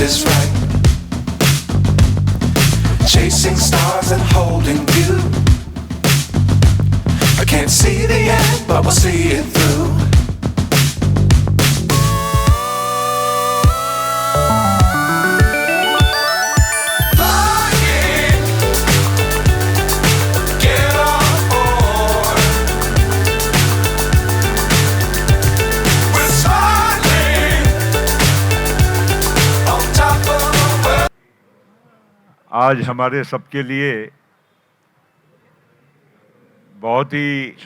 is right. Chasing stars and holding you. I can't see the end, but we'll see it through. आज हमारे सबके लिए बहुत ही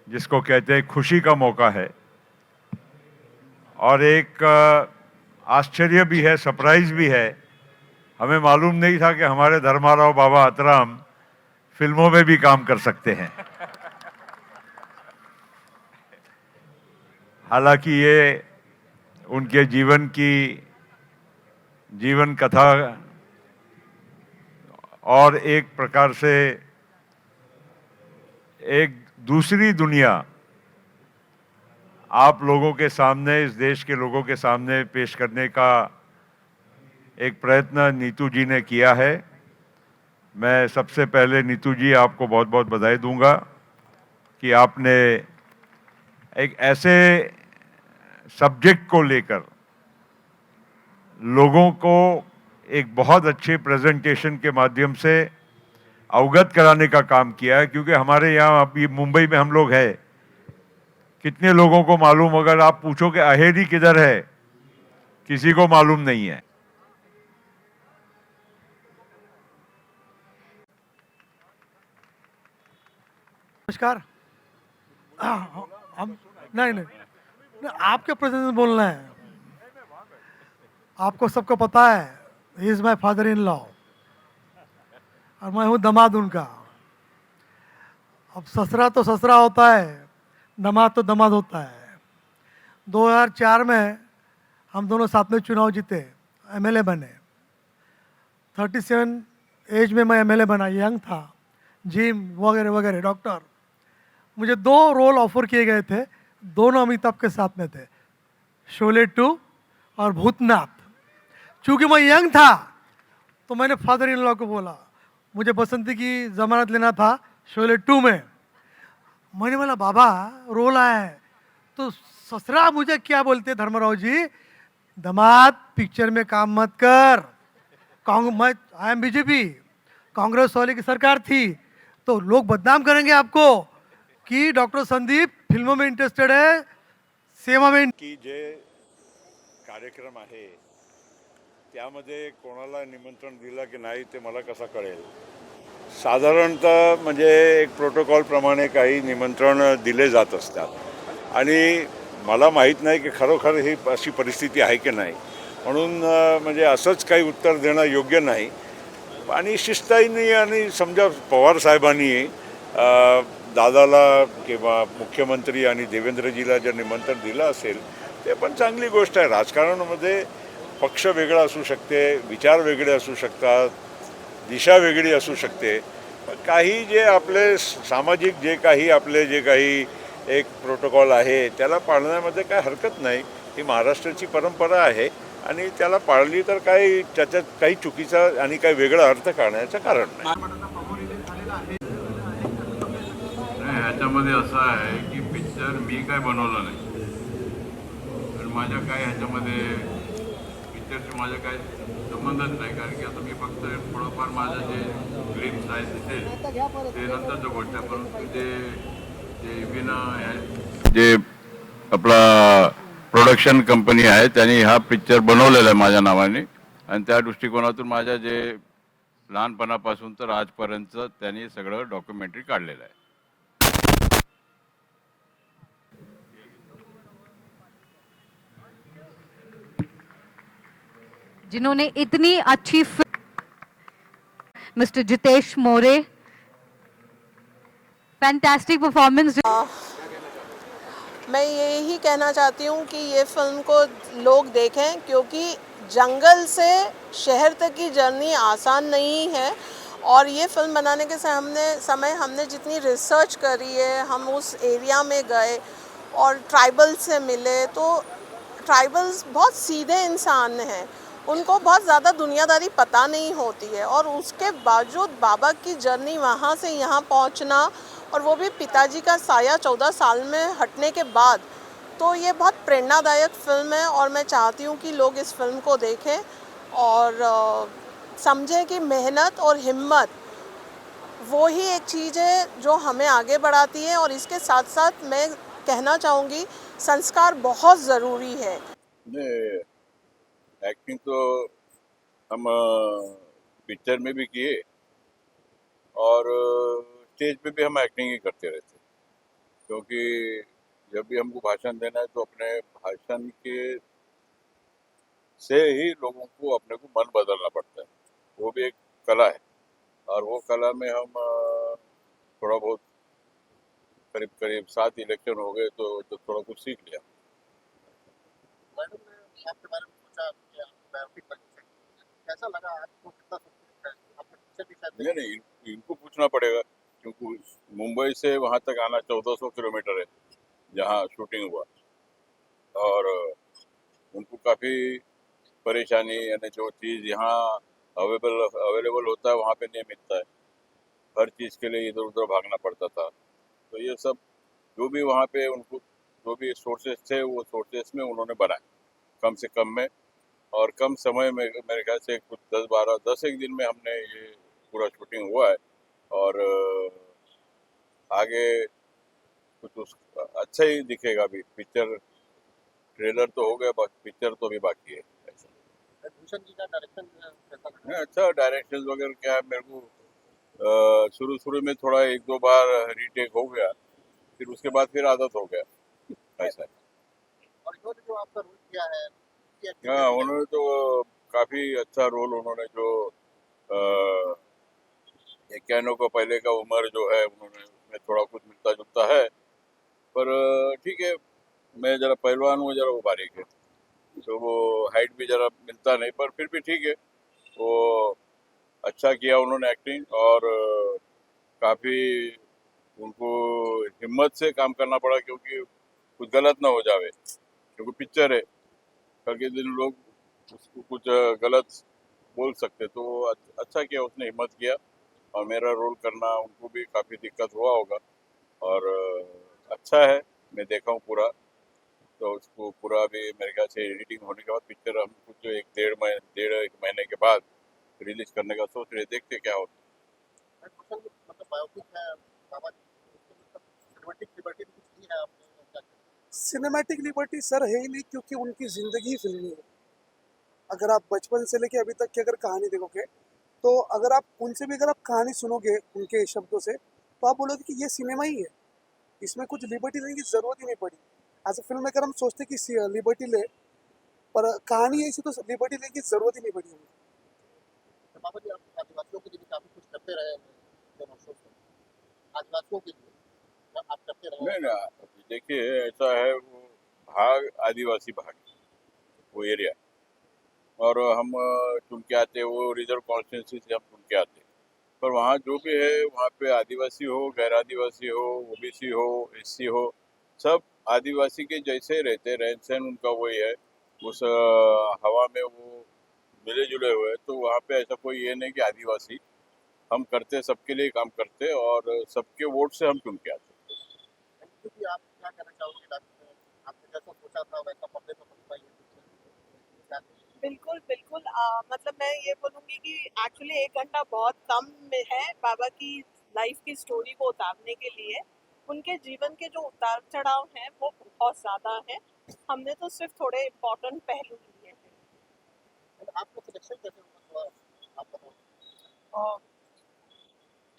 जिसको कहते हैं खुशी का मौका है और एक आश्चर्य भी है, सरप्राइज भी है। हमें मालूम नहीं था कि हमारे धर्माराव बाबा अतराम फिल्मों में भी काम कर सकते हैं। हालांकि ये उनके जीवन कथा और एक प्रकार से एक दूसरी दुनिया आप लोगों के सामने, इस देश के लोगों के सामने पेश करने का एक प्रयत्न नीतू जी ने किया है। मैं सबसे पहले नीतू जी आपको बहुत बहुत बधाई दूंगा कि आपने एक ऐसे सब्जेक्ट को लेकर लोगों को एक बहुत अच्छे प्रेजेंटेशन के माध्यम से अवगत कराने का काम किया है। क्योंकि हमारे यहाँ अभी मुंबई में हम लोग हैं, कितने लोगों को मालूम, अगर आप पूछो कि अहेरी किधर है, किसी को मालूम नहीं है। नमस्कार। हम नहीं, आपके प्रेजेंस में बोलना है। आपको सबको पता है, he is my father in law और मैं हूँ दामाद उनका। अब ससुरा तो ससुरा होता है, दामाद तो दामाद होता है। 2004 में हम दोनों साथ में चुनाव जीते, एमएलए बने। 37 एज में मैं एमएलए बना, यंग था, जिम वगैरह वगैरह, डॉक्टर। मुझे 2 रोल ऑफर किए गए थे, दोनों अमिताभ के साथ में थे, शोले 2 और भूतनाथ। चूँकि मैं यंग था तो मैंने फादर इन लॉ को बोला मुझे बसंती की जमानत लेना था शोले 2 में। मैंने बोला बाबा रोल आया है तो ससुरा मुझे क्या बोलते धर्मराव जी, दामाद पिक्चर में काम मत कर। मैं आई एम बीजेपी, कांग्रेस वाले की सरकार थी तो लोग बदनाम करेंगे आपको कि डॉक्टर संदीप फिल्मों में इंटरेस्टेड है, सेवा में की जे कार्यक्रम आहे त्यामध्ये कोणाला निमंत्रण दिलं की नाही ते मला कसं कळेल। साधारणतः म्हणजे एक प्रोटोकॉल प्रमाणे काही निमंत्रण दिले जात असतात आणि मला माहीत नाही की खरोखर ही अशी परिस्थिती आहे की नाही, म्हणून म्हणजे असंच काही उत्तर देणं योग्य नाही। आणि शिस्ताईने आणि समजा पवार साहेबांनी दादाला किंवा मुख्यमंत्री आणि देवेंद्रजीला जर निमंत्रण दिलं असेल ते पण चांगली गोष्ट आहे। राजकारणामध्ये पक्ष वेगळा असू शकते, विचार वेगळे असू शकतात, दिशा वेगळी असू शकते। काही जे आपले सामाजिक जे काही एक प्रोटोकॉल आहे त्याला पाळण्यामध्ये काय हरकत नाही। ही महाराष्ट्राची परंपरा आहे आणि त्याला पाळली तर काही त्याच्यात काही चुकीचा आणि काही वेगळा अर्थ काढण्याचं कारण नाही। ह्याच्यामध्ये असं आहे की पिक्चर मी काय बनवलं नाही आणि माझ्या काय ह्याच्यामध्ये पिक्चरशी माझा काय संबंधच नाही। कारण की आता मी फक्त थोडंफार माझं जे ग्लिम्स आहे दिसेल ते नंतरचं गोष्ट आहे, परंतु जे विना जे आपला प्रोडक्शन कंपनी आहे त्यांनी हा पिक्चर बनवलेला आहे माझ्या नावाने आणि त्या दृष्टिकोनातून माझ्या जे लहानपणापासून तर आजपर्यंत त्यांनी सगळं डॉक्युमेंटरी काढलेलं आहे। जिन्होंने इतनी अच्छी मिस्टर जितेश मोरे, फैंटास्टिक परफॉर्मेंस। मैं यही कहना चाहती हूँ कि ये फिल्म को लोग देखें क्योंकि जंगल से शहर तक की जर्नी आसान नहीं है और ये फिल्म बनाने के समय हमने जितनी रिसर्च करी है, हम उस एरिया में गए और ट्राइबल से मिले तो ट्राइबल्स बहुत सीधे इंसान हैं, उनको बहुत ज़्यादा दुनियादारी पता नहीं होती है, और उसके बावजूद बाबा की जर्नी वहाँ से यहाँ पहुँचना, और वो भी पिताजी का साया 14 साल में हटने के बाद, तो ये बहुत प्रेरणादायक फिल्म है। और मैं चाहती हूँ कि लोग इस फिल्म को देखें और समझें कि मेहनत और हिम्मत वो ही एक चीज़ है जो हमें आगे बढ़ाती है। और इसके साथ साथ मैं कहना चाहूँगी, संस्कार बहुत ज़रूरी है। एक्टिंग तो हम पिक्चर में भी किए और स्टेज पे भी हम एक्टिंग ही करते रहते, क्योंकि जब भी हमको भाषण देना है तो अपने भाषण के से ही लोगों को अपने को मन बदलना पड़ता है। वो भी एक कला है, और वो कला में हम थोड़ा बहुत करीब करीब 7 इलेक्शन हो गए तो थोड़ा कुछ सीख लिया। मैडम ने आपके बारे में सोचा कि आप बायोपिक बन सकते हैं, कैसा लगा आपको, कितना सुनते हैं आपने पिक्चर भी शायद नहीं नहीं, इनको पूछना पड़ेगा, क्योंकि मुंबई से वहाँ तक आना 1400 किलोमीटर है जहाँ शूटिंग हुआ, और उनको काफ़ी परेशानी, यानी जो चीज़ यहाँ अवेलेबल होता है वहाँ पे नहीं मिलता है, हर चीज़ के लिए इधर उधर भागना पड़ता था। तो ये सब जो भी वहाँ पे उनको जो भी सोर्सेस थे वो सोर्सेस में उन्होंने बनाए कम से कम में, और कम समय में, मेरे ख्याल से कुछ 10 एक दिन में हमने ये पूरा शूटिंग हुआ है। और आगे कुछ उस अच्छा ही दिखेगा। अभी पिक्चर ट्रेलर तो हो गया, पिक्चर तो अभी बाकी है। ऐसा भूषण जी का डायरेक्शन कैसा लगा? नहीं, अच्छा डायरेक्शन वगैरह क्या है, मेरे को शुरू में थोड़ा 1-2 बार रीटेक हो गया, फिर उसके बाद फिर आदत हो गया, ऐसा है। और इन्होंने जो आपका रोल किया है, ये acting हाँ, कैसी उन्होंने तो काफ़ी अच्छा रोल, उन्होंने जो इक्यानों का पहले का उम्र जो है, उन्होंने उसमें थोड़ा कुछ मिलता जुलता है, पर ठीक है। मैं ज़रा पहलवान हूँ, ज़रा वो बारीक है, तो वो हाइट भी ज़रा मिलता नहीं, पर फिर भी ठीक है। वो अच्छा किया उन्होंने एक्टिंग, और काफ़ी उनको हिम्मत से काम करना पड़ा, क्योंकि कुछ गलत ना हो जावे, क्योंकि पिक्चर है, कल के दिन लोग उसको कुछ गलत बोल सकते। तो वो अच्छा किया, उसने हिम्मत किया, और मेरा रोल करना उनको भी काफ़ी दिक्कत हुआ होगा, और अच्छा है। मैं देखा हूँ पूरा, तो उसको पूरा भी मेरे ख्याल से एडिटिंग होने के बाद पिक्चर हम कुछ 1 महीने के बाद रिलीज करने का सोच रहे, देखते क्या होता है? भूषण जी मतलब बायोपिक है बाबा जी, उसमें मतलब सिनेमैटिक लिबर्टी भी कुछ दी है आपने क्या? सिनेमैटिक लिबर्टी सर है ही नहीं, क्योंकि उनकी ज़िंदगी ही फिल्मी है। अगर आप बचपन से लेके अभी तक की अगर कहानी देखोगे, तो अगर आप उनसे भी अगर आप कहानी सुनोगे उनके शब्दों से, तो आप बोलोगे कि ये सिनेमा ही है, इसमें कुछ लिबर्टी लेने की ज़रूरत ही नहीं पड़ी। एज अ फिल्म मेकर हम सोचते कि लिबर्टी ले, पर कहानी ऐसी तो लिबर्टी लेने की ज़रूरत ही नहीं पड़ी हमें। तो बाबा जी आप आदिवासियों के लिए भी काफ़ी कुछ करते रहे हैं जब वर्षों से, आदिवासियों के लिए आप करते रहे है। हैं। नहीं ना, देखिए ऐसा है, वो भाग आदिवासी भाग है, वो एरिया, और हम चुन के आते हैं, वो रिजर्व कॉन्स्टिट्यूंसी से हम चुन के आते हैं, पर वहाँ जो भी है, वहाँ पे आदिवासी हो, गैर आदिवासी हो, ओबीसी हो, एससी हो, सब आदिवासी के जैसे रहते, रहन सहन उनका वही है, उस हवा में वो मिले जुले हुए हैं। तो वहाँ पे ऐसा कोई ये नहीं कि आदिवासी, हम करते, सबके लिए काम करते, और सबके वोट से हम चुन के आते। क्योंकि आप क्या कहना चाहोगे डॉक्टर, आपने जैसा सोचा था वैसा पर्दे पर बनता ही है। बिल्कुल बिल्कुल, मतलब मैं ये बोलूँगी कि एक्चुअली 1 घंटा बहुत कम में है बाबा की लाइफ की स्टोरी को उतारने के लिए। उनके जीवन के जो उतार चढ़ाव हैं वो बहुत ज़्यादा हैं। हमने तो सिर्फ थोड़े इम्पोर्टेंट पहलू लिए हैं। आपका सिलेक्शन कैसे हुआ थोड़ा आप बताओ? और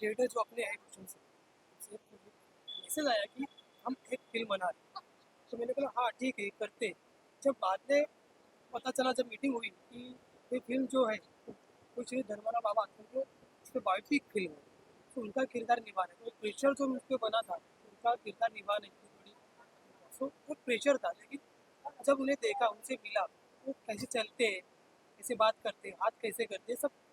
थिएटर जो अपने है भूषण से, उनसे मैसेज आया कि हम एक फिल्म बना रहे हैं। तो मैंने कहा हाँ ठीक है करते हैं। जब बाद में पता चला, जब मीटिंग हुई कि ये फिल्म जो है वो श्री धर्मराव बाबा जो इस पर बायोपिक फिल्म है, तो उनका किरदार निभाना है, तो प्रेशर जो मुझ पर बना था उनका किरदार निभाना इतनी बड़ी, तो वो प्रेशर था। लेकिन जब उन्हें देखा, उनसे मिला, वो कैसे चलते हैं, कैसे बात करते हैं, हाथ कैसे करते हैं, सब